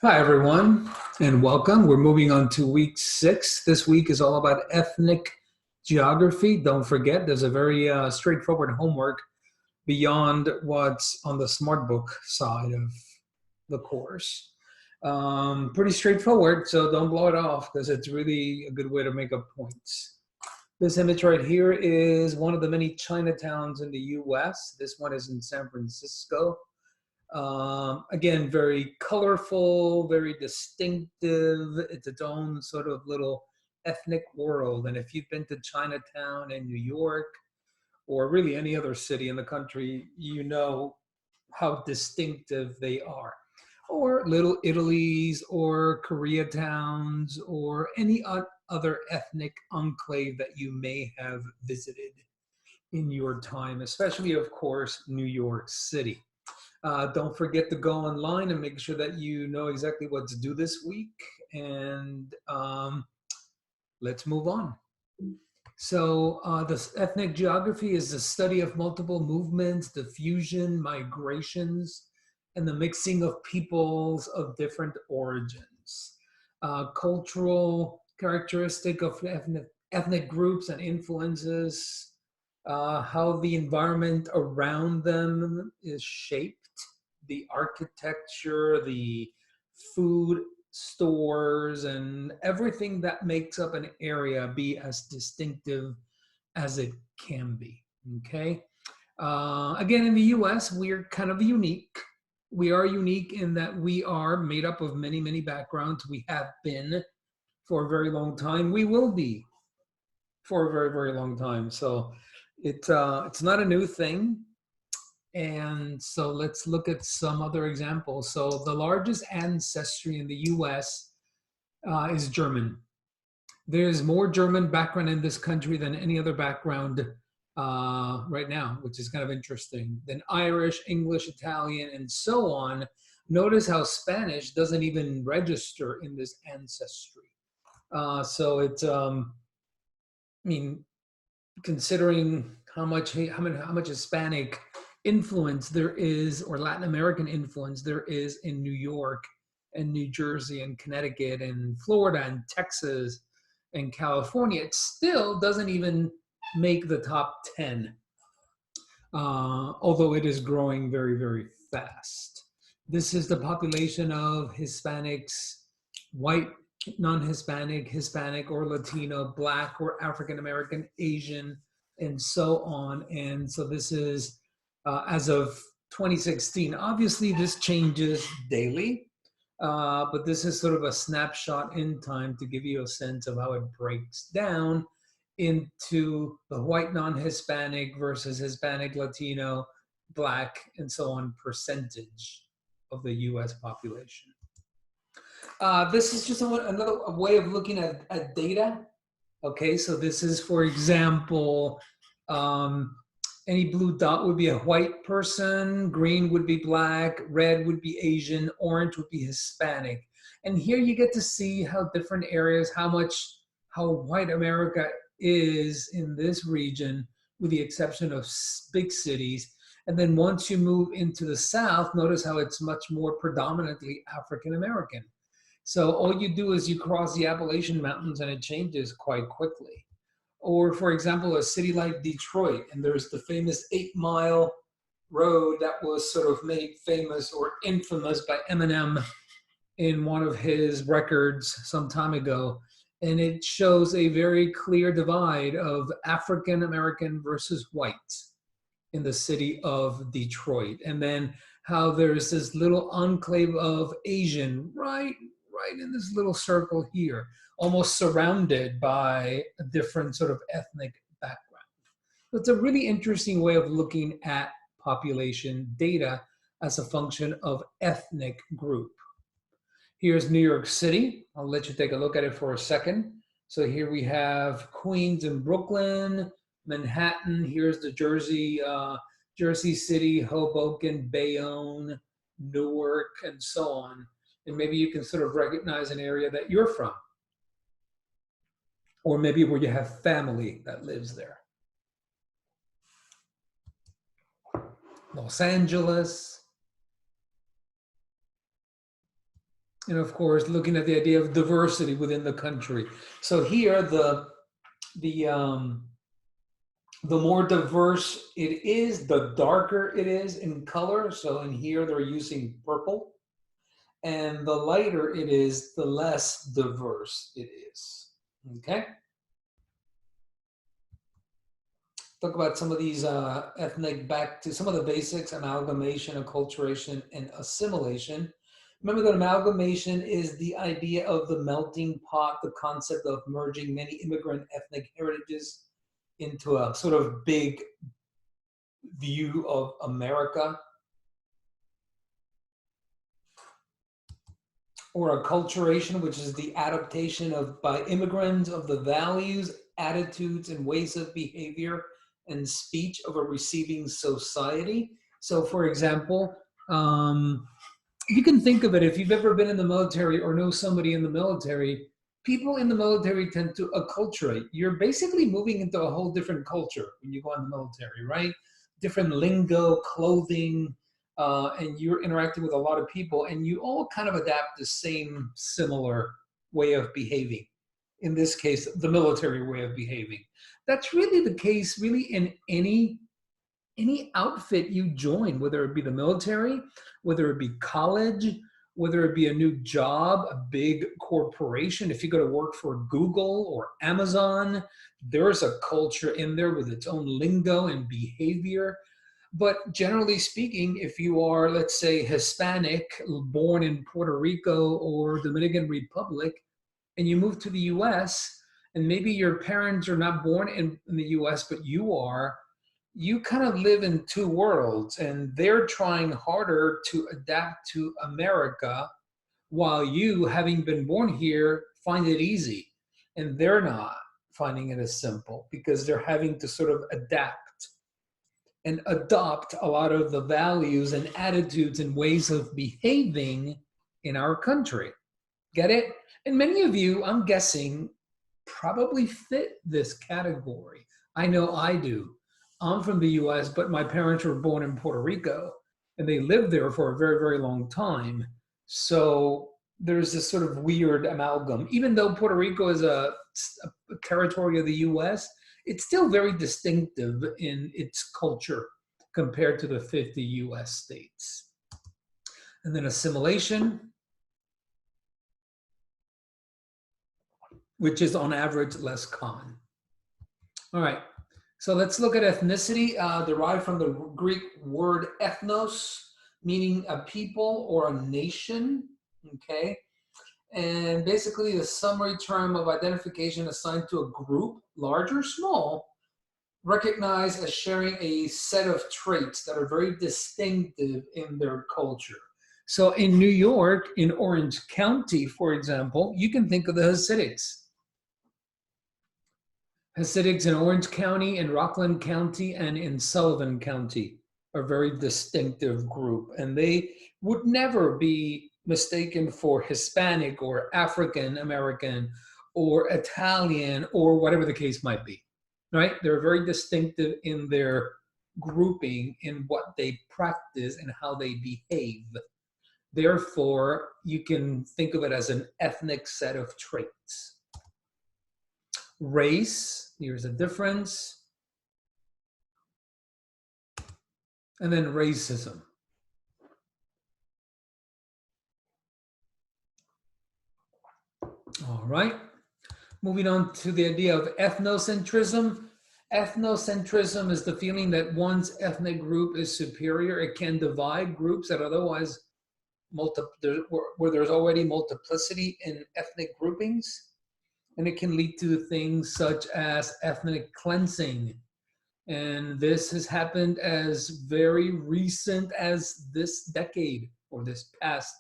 Hi, everyone, and welcome. We're moving on to week 6. This week is all about ethnic geography. Don't forget, there's a very straightforward homework beyond what's on the smart book side of the course. Pretty straightforward, so don't blow it off because it's really a good way to make up points. This image right here is one of the many Chinatowns in the US. This one is in San Francisco. Again, very colorful, very distinctive. It's its own sort of little ethnic world. And if you've been to Chinatown in New York or really any other city in the country, you know how distinctive they are. Or Little Italies or Koreatowns or any other ethnic enclave that you may have visited in your time, especially, of course, New York City. Don't forget to go online and make sure that you know exactly what to do this week. And let's move on. So this ethnic geography is the study of multiple movements, diffusion, migrations, and the mixing of peoples of different origins. Cultural characteristic of ethnic groups and influences, how the environment around them is shaped, the architecture, the food stores, and everything that makes up an area be as distinctive as it can be. Okay. Again, in the US, we're kind of unique. We are unique in that we are made up of many, many backgrounds. We have been for a very long time. We will be for a very, very long time. So it's not a new thing. And so let's look at some other examples. So the largest ancestry in the US is German. There's more German background in this country than any other background right now, which is kind of interesting. Then Irish, English, Italian, and so on. Notice how Spanish doesn't even register in this ancestry. So it's, I mean, considering how much Hispanic influence there is, or Latin American influence there is in New York and New Jersey and Connecticut and Florida and Texas and California, it still doesn't even make the top 10, although it is growing very, very fast. This is the population of Hispanics, white, non-Hispanic, Hispanic or Latino, Black or African American, Asian, and so on. And so this is as of 2016. Obviously, this changes daily, but this is sort of a snapshot in time to give you a sense of how it breaks down into the white non-Hispanic versus Hispanic, Latino, Black, and so on percentage of the US population. This is just another way of looking at data. Okay, so this is, for example, any blue dot would be a white person, green would be Black, red would be Asian, orange would be Hispanic. And here you get to see how different areas, how white America is in this region, with the exception of big cities. And then once you move into the South, notice how it's much more predominantly African American. So all you do is you cross the Appalachian Mountains and it changes quite quickly. Or for example, a city like Detroit, and there's the famous 8-mile road that was sort of made famous or infamous by Eminem in one of his records some time ago. And it shows a very clear divide of African American versus white in the city of Detroit. And then how there's this little enclave of Asian right in this little circle here, almost surrounded by a different sort of ethnic background. It's a really interesting way of looking at population data as a function of ethnic group. Here's New York City. I'll let you take a look at it for a second. So here we have Queens and Brooklyn, Manhattan. Here's the Jersey City, Hoboken, Bayonne, Newark, and so on. And maybe you can sort of recognize an area that you're from, or maybe where you have family that lives there. Los Angeles. And of course, looking at the idea of diversity within the country. So here, the more diverse it is, the darker it is in color. So in here, they're using purple. And the lighter it is, the less diverse it is. Okay? Talk about some of these back to some of the basics: amalgamation, acculturation, and assimilation. Remember that amalgamation is the idea of the melting pot, the concept of merging many immigrant ethnic heritages into a sort of big view of America. Or acculturation, which is the adaptation of by immigrants of the values, attitudes, and ways of behavior and speech of a receiving society. So, for example, you can think of it, if you've ever been in the military or know somebody in the military, people in the military tend to acculturate. You're basically moving into a whole different culture when you go in the military, right? Different lingo, clothing, and you're interacting with a lot of people, and you all kind of adapt the same similar way of behaving. In this case, the military way of behaving. That's really the case, really, in any outfit you join, whether it be the military, whether it be college, whether it be a new job, a big corporation. If you go to work for Google or Amazon, there's a culture in there with its own lingo and behavior. But generally speaking, if you are, let's say, Hispanic, born in Puerto Rico or Dominican Republic, and you move to the US, and maybe your parents are not born in the US, but you are, you kind of live in two worlds, and they're trying harder to adapt to America while you, having been born here, find it easy. And they're not finding it as simple because they're having to sort of adapt and adopt a lot of the values and attitudes and ways of behaving in our country. Get it? And many of you, I'm guessing, probably fit this category. I know I do. I'm from the US, but my parents were born in Puerto Rico, and they lived there for a very, very long time. So there's this sort of weird amalgam. Even though Puerto Rico is a territory of the US, it's still very distinctive in its culture compared to the 50 US states. And then assimilation, which is on average less common. All right, so let's look at ethnicity, derived from the Greek word ethnos, meaning a people or a nation, okay? And basically the summary term of identification assigned to a group, large or small, recognized as sharing a set of traits that are very distinctive in their culture. So in New York, in Orange County, for example, you can think of the Hasidics. Hasidics in Orange County, in Rockland County, and in Sullivan County are a very distinctive group, and they would never be mistaken for Hispanic or African American or Italian or whatever the case might be, right? They're very distinctive in their grouping, in what they practice and how they behave. Therefore, you can think of it as an ethnic set of traits. Race, here's a difference. And then racism. All right, moving on to the idea of ethnocentrism. Ethnocentrism is the feeling that one's ethnic group is superior. It can divide groups that otherwise, where there's already multiplicity in ethnic groupings. And it can lead to things such as ethnic cleansing. And this has happened as very recent as this decade or this past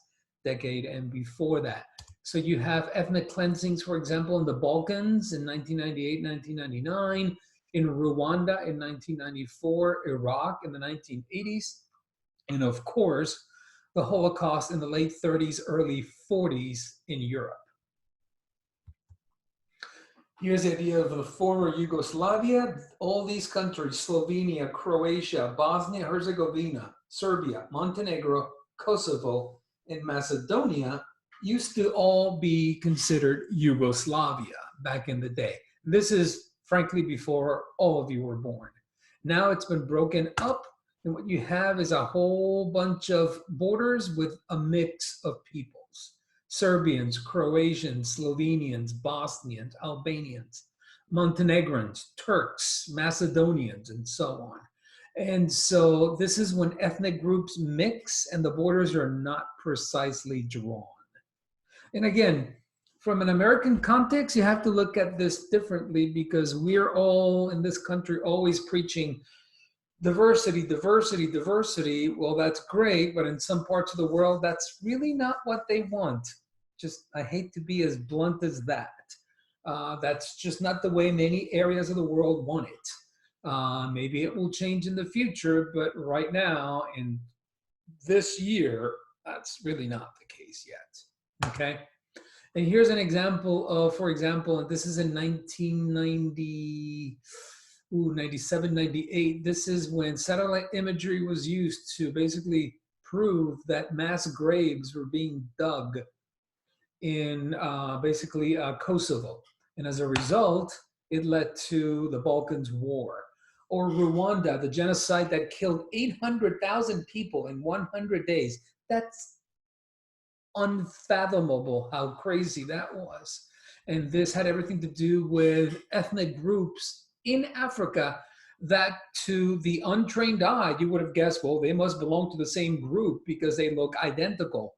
decade and before that. So you have ethnic cleansings, for example, in the Balkans in 1998, 1999, in Rwanda in 1994, Iraq in the 1980s, and of course, the Holocaust in the late 30s, early 40s in Europe. Here's the idea of the former Yugoslavia. All these countries, Slovenia, Croatia, Bosnia-Herzegovina, Serbia, Montenegro, Kosovo, and Macedonia, used to all be considered Yugoslavia back in the day. This is frankly before all of you were born. Now it's been broken up, and what you have is a whole bunch of borders with a mix of peoples. Serbians, Croatians, Slovenians, Bosnians, Albanians, Montenegrins, Turks, Macedonians, and so on. And so this is when ethnic groups mix and the borders are not precisely drawn. And again, from an American context, you have to look at this differently because we're all in this country always preaching diversity, diversity, diversity. Well, that's great, but in some parts of the world, that's really not what they want. Just, I hate to be as blunt as that. That's just not the way many areas of the world want it. Maybe it will change in the future, but right now, in this year, that's really not the case yet. Okay. And here's an example of, for example, and this is in 1990, 97, 98. This is when satellite imagery was used to basically prove that mass graves were being dug in basically Kosovo. And as a result, it led to the Balkans War. Or Rwanda, the genocide that killed 800,000 people in 100 days. That's unfathomable how crazy that was. And this had everything to do with ethnic groups in Africa that to the untrained eye, you would have guessed, well, they must belong to the same group because they look identical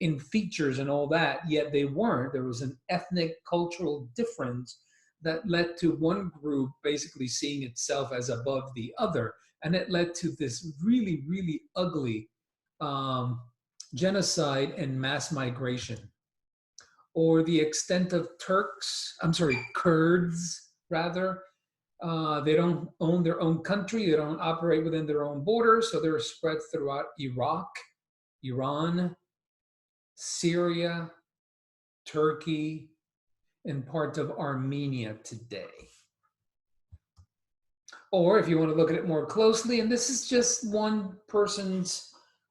in features and all that, yet they weren't. There was an ethnic cultural difference that led to one group basically seeing itself as above the other. And it led to this really, really ugly genocide and mass migration. Or the extent of Kurds, rather. They don't own their own country. They don't operate within their own borders. So they're spread throughout Iraq, Iran, Syria, Turkey, and part of Armenia today. Or if you want to look at it more closely, and this is just one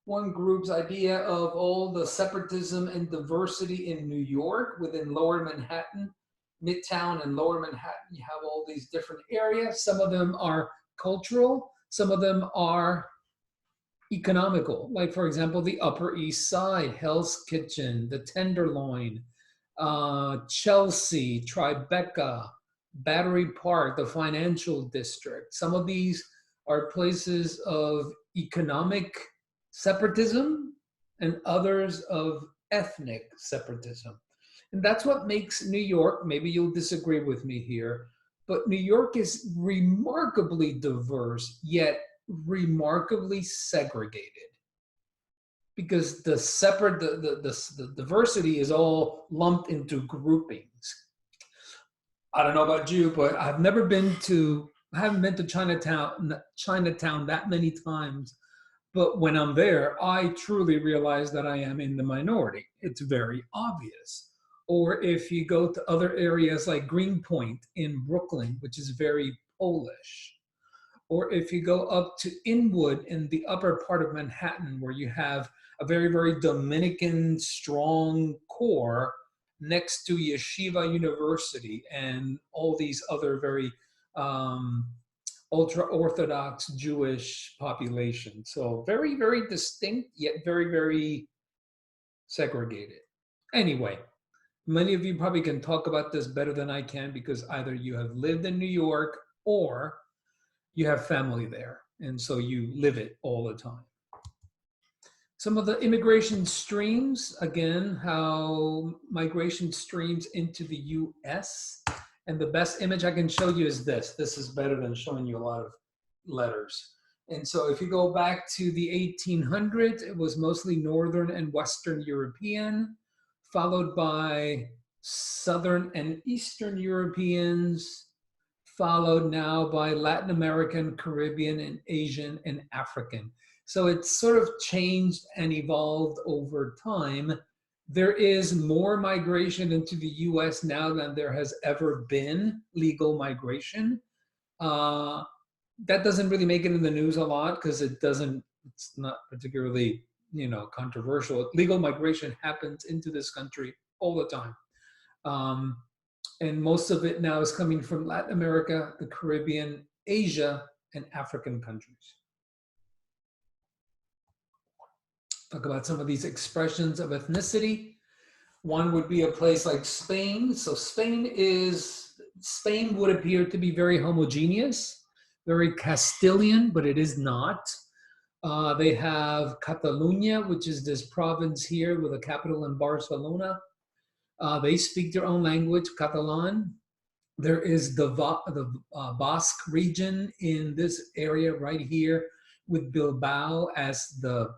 group's idea of all the separatism and diversity in New York within Lower Manhattan, Midtown and Lower Manhattan. You have all these different areas. Some of them are cultural, some of them are economical. Like, for example, the Upper East Side, Hell's Kitchen, the Tenderloin, Chelsea, Tribeca, Battery Park, the Financial District. Some of these are places of economic separatism and others of ethnic separatism. And that's what makes New York, maybe you'll disagree with me here, but New York is remarkably diverse, yet remarkably segregated. Because the diversity is all lumped into groupings. I don't know about you, but I haven't been to Chinatown that many times. But when I'm there, I truly realize that I am in the minority. It's very obvious. Or if you go to other areas like Greenpoint in Brooklyn, which is very Polish. Or if you go up to Inwood in the upper part of Manhattan, where you have a very, very Dominican strong core next to Yeshiva University and all these other very ultra-Orthodox Jewish population. So very, very distinct, yet very, very segregated. Anyway, many of you probably can talk about this better than I can because either you have lived in New York or you have family there, and so you live it all the time. Some of the immigration streams, again, how migration streams into the US. And the best image I can show you is this. This is better than showing you a lot of letters. And so if you go back to the 1800s, it was mostly Northern and Western European, followed by Southern and Eastern Europeans, followed now by Latin American, Caribbean, and Asian, and African. So it's sort of changed and evolved over time. There is more migration into the US now than there has ever been legal migration. That doesn't really make it in the news a lot because it's not particularly controversial. Legal migration happens into this country all the time. And most of it now is coming from Latin America, the Caribbean, Asia, and African countries. Talk about some of these expressions of ethnicity. One would be a place like Spain. So Spain would appear to be very homogeneous, very Castilian, but it is not. They have Catalonia, which is this province here with a capital in Barcelona. They speak their own language, Catalan. There is the Basque region in this area right here with Bilbao as the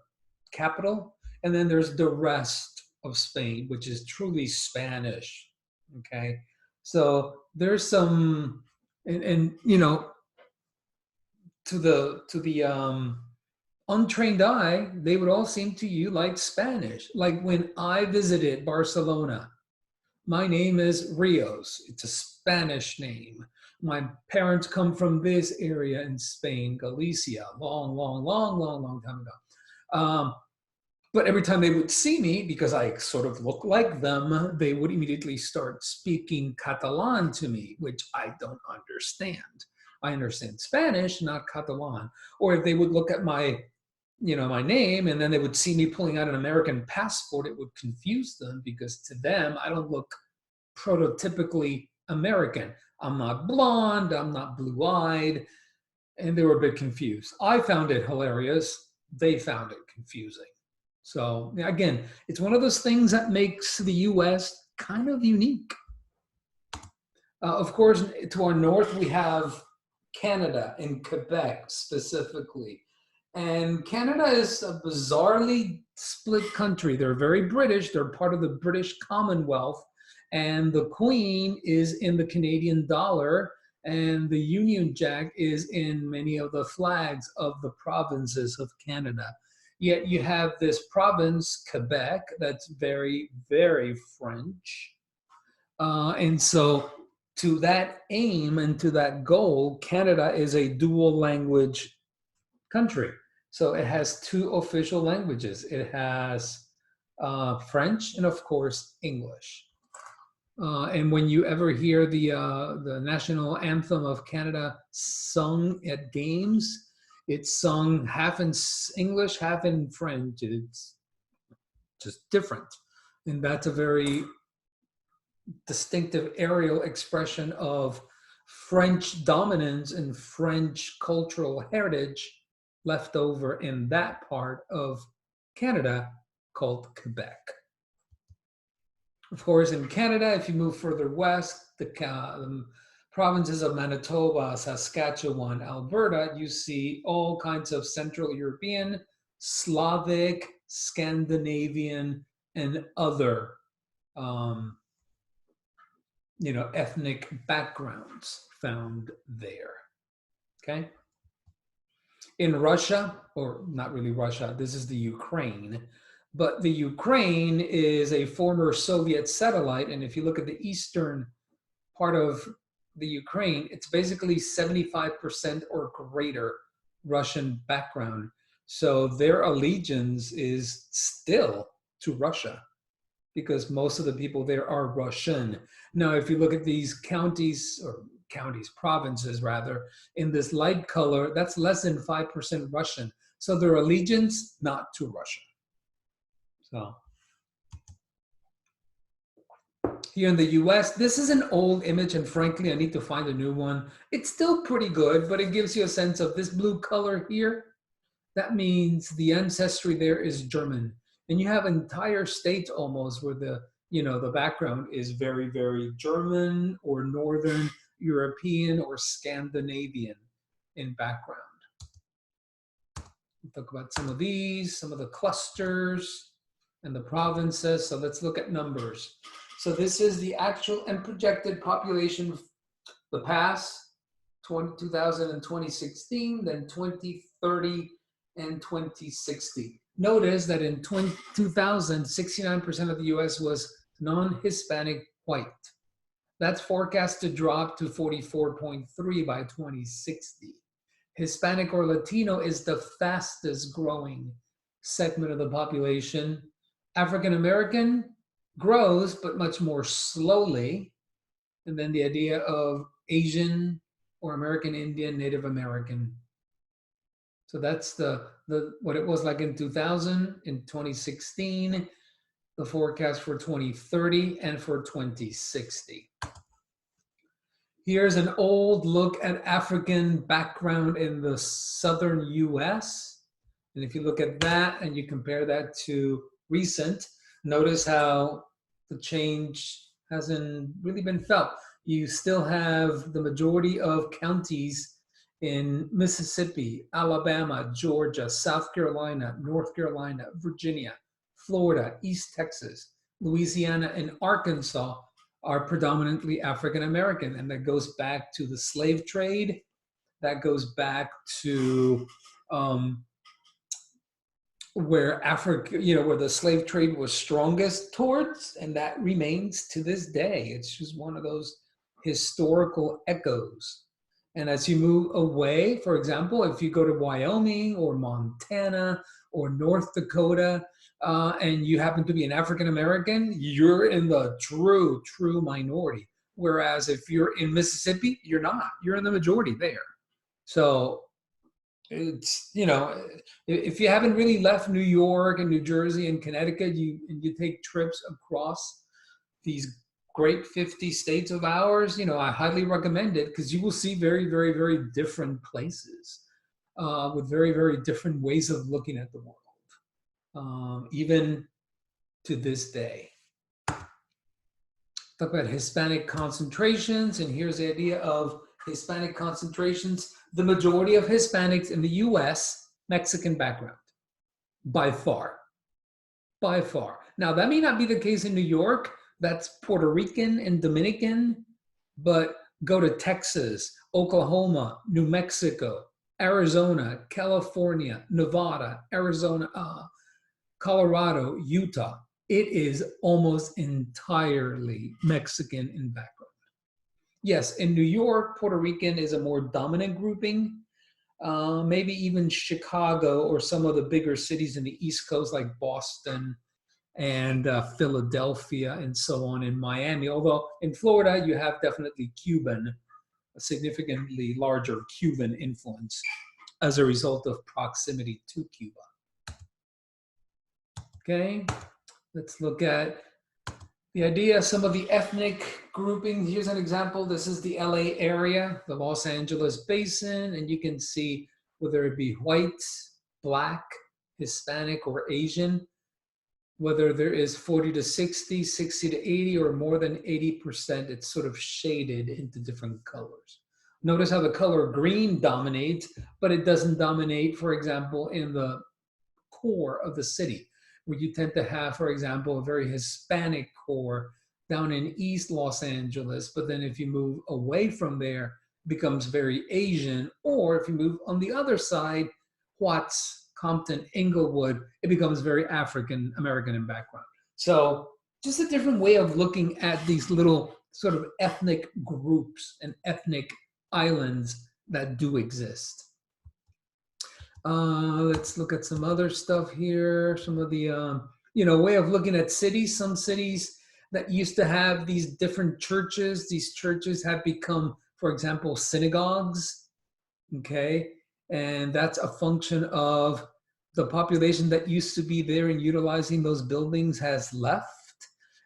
capital. And then there's the rest of Spain, which is truly Spanish. Okay. So there's some, and to the untrained eye, they would all seem to you like Spanish. Like when I visited Barcelona, my name is Rios. It's a Spanish name. My parents come from this area in Spain, Galicia, long time ago. But every time they would see me, because I sort of look like them, they would immediately start speaking Catalan to me, which I don't understand. I understand Spanish, not Catalan. Or if they would look at my name, and then they would see me pulling out an American passport, it would confuse them because to them, I don't look prototypically American. I'm not blonde, I'm not blue-eyed, and they were a bit confused. I found it hilarious. They found it confusing. So again, it's one of those things that makes the US kind of unique. Of course, to our north, we have Canada and Quebec specifically. And Canada is a bizarrely split country. They're very British. They're part of the British Commonwealth. And the Queen is in the Canadian dollar. And the Union Jack is in many of the flags of the provinces of Canada. Yet you have this province, Quebec, that's very, very French. And so to that aim and to that goal, Canada is a dual language country. So it has two official languages. It has French and, of course, English. And when you ever hear the national anthem of Canada sung at games, it's sung half in English, half in French. It's just different. And that's a very distinctive aerial expression of French dominance and French cultural heritage left over in that part of Canada called Quebec. Of course, in Canada, if you move further west, the provinces of Manitoba, Saskatchewan, Alberta, you see all kinds of Central European, Slavic, Scandinavian, and other ethnic backgrounds found there. Okay. In Russia, or not really Russia, this is the Ukraine, but the Ukraine is a former Soviet satellite. And if you look at the eastern part of the Ukraine, it's basically 75% or greater Russian background. So their allegiance is still to Russia because most of the people there are Russian. Now, if you look at these provinces rather, in this light color, that's less than 5% Russian. So their allegiance, not to Russia. So here in the US, this is an old image, and frankly, I need to find a new one. It's still pretty good, but it gives you a sense of this blue color here. That means the ancestry there is German. And you have entire states almost where the background is very, very German or Northern European or Scandinavian in background. We'll talk about some of these, some of the clusters and the provinces. So let's look at numbers. So this is the actual and projected population, the past, 2000 and 2016, then 2030 and 2060. Notice that in 2000, 69% of the US was non-Hispanic white. That's forecast to drop to 44.3 by 2060. Hispanic or Latino is the fastest growing segment of the population. African American grows, but much more slowly. And then the idea of Asian or American Indian, Native American. So that's the what it was like in 2000, in 2016, the forecast for 2030 and for 2060. Here's an old look at African background in the southern US. And if you look at that and you compare that to recent, notice how the change hasn't really been felt. You still have the majority of counties in Mississippi, Alabama, Georgia, South Carolina, North Carolina, Virginia, Florida, East Texas, Louisiana, and Arkansas are predominantly African American. And that goes back to the slave trade. That goes back to where Africa, where the slave trade was strongest towards, and that remains to this day. It's just one of those historical echoes. And as you move away, for example, if you go to Wyoming or Montana or North Dakota, and you happen to be an African American, you're in the true minority. Whereas if you're in Mississippi, you're not. You're in the majority there. So it's, if you haven't really left New York and New Jersey and Connecticut, you take trips across these great 50 states of ours, I highly recommend it, because you will see very, very, very different places with very, very different ways of looking at the world, even to this day. Talk about Hispanic concentrations, and here's the idea of Hispanic concentrations. The majority of Hispanics in the US, Mexican background, by far. By far. Now, that may not be the case in New York. That's Puerto Rican and Dominican, but go to Texas, Oklahoma, New Mexico, Arizona, California, Nevada, Arizona, Colorado, Utah. It is almost entirely Mexican in background. Yes, in New York, Puerto Rican is a more dominant grouping. Maybe even Chicago or some of the bigger cities in the East Coast like Boston and Philadelphia and so on, in Miami. Although in Florida, you have definitely Cuban, a significantly larger Cuban influence as a result of proximity to Cuba. Okay, let's look at the idea, some of the ethnic grouping. Here's an example. This is the LA area, the Los Angeles basin, and you can see whether it be white, black, Hispanic, or Asian, whether there is 40 to 60, 60 to 80, or more than 80%, it's sort of shaded into different colors. Notice how the color green dominates, but it doesn't dominate, for example, in the core of the city, where you tend to have, for example, a very Hispanic core down in East Los Angeles. But then if you move away from there, it becomes very Asian. Or if you move on the other side, Watts, Compton, Inglewood, it becomes very African American in background. So just a different way of looking at these little sort of ethnic groups and ethnic islands that do exist. Let's look at some other stuff here. Some of the, way of looking at cities. Some cities that used to have these different churches, these churches have become, for example, synagogues, okay? And that's a function of the population that used to be there and utilizing those buildings has left,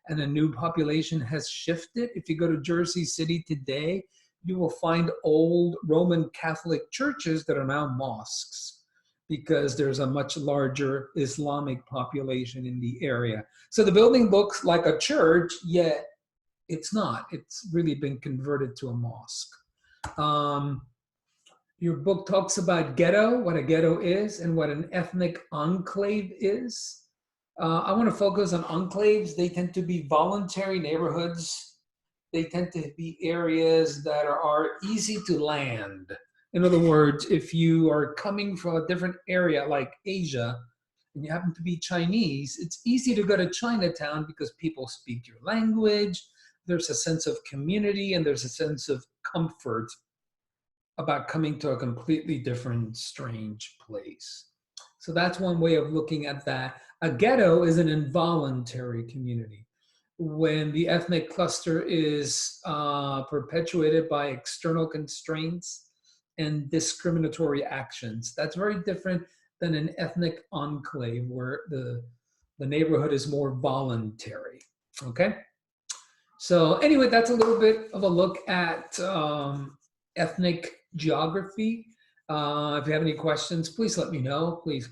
and a new population has shifted. If you go to Jersey City today, you will find old Roman Catholic churches that are now mosques, because there's a much larger Islamic population in the area. So the building looks like a church, yet it's not. It's really been converted to a mosque. Your book talks about ghetto, what a ghetto is, and what an ethnic enclave is. I want to focus on enclaves. They tend to be voluntary neighborhoods. They tend to be areas that are easy to land. In other words, if you are coming from a different area like Asia and you happen to be Chinese, it's easy to go to Chinatown because people speak your language. There's a sense of community and there's a sense of comfort about coming to a completely different, strange place. So that's one way of looking at that. A ghetto is an involuntary community. When the ethnic cluster is perpetuated by external constraints and discriminatory actions. That's very different than an ethnic enclave where the neighborhood is more voluntary, okay? So anyway, that's a little bit of a look at ethnic geography. If you have any questions, please let me know. Please,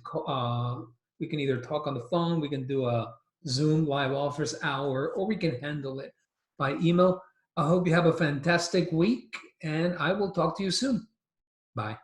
we can either talk on the phone, we can do a Zoom live office hour, or we can handle it by email. I hope you have a fantastic week, and I will talk to you soon. Bye.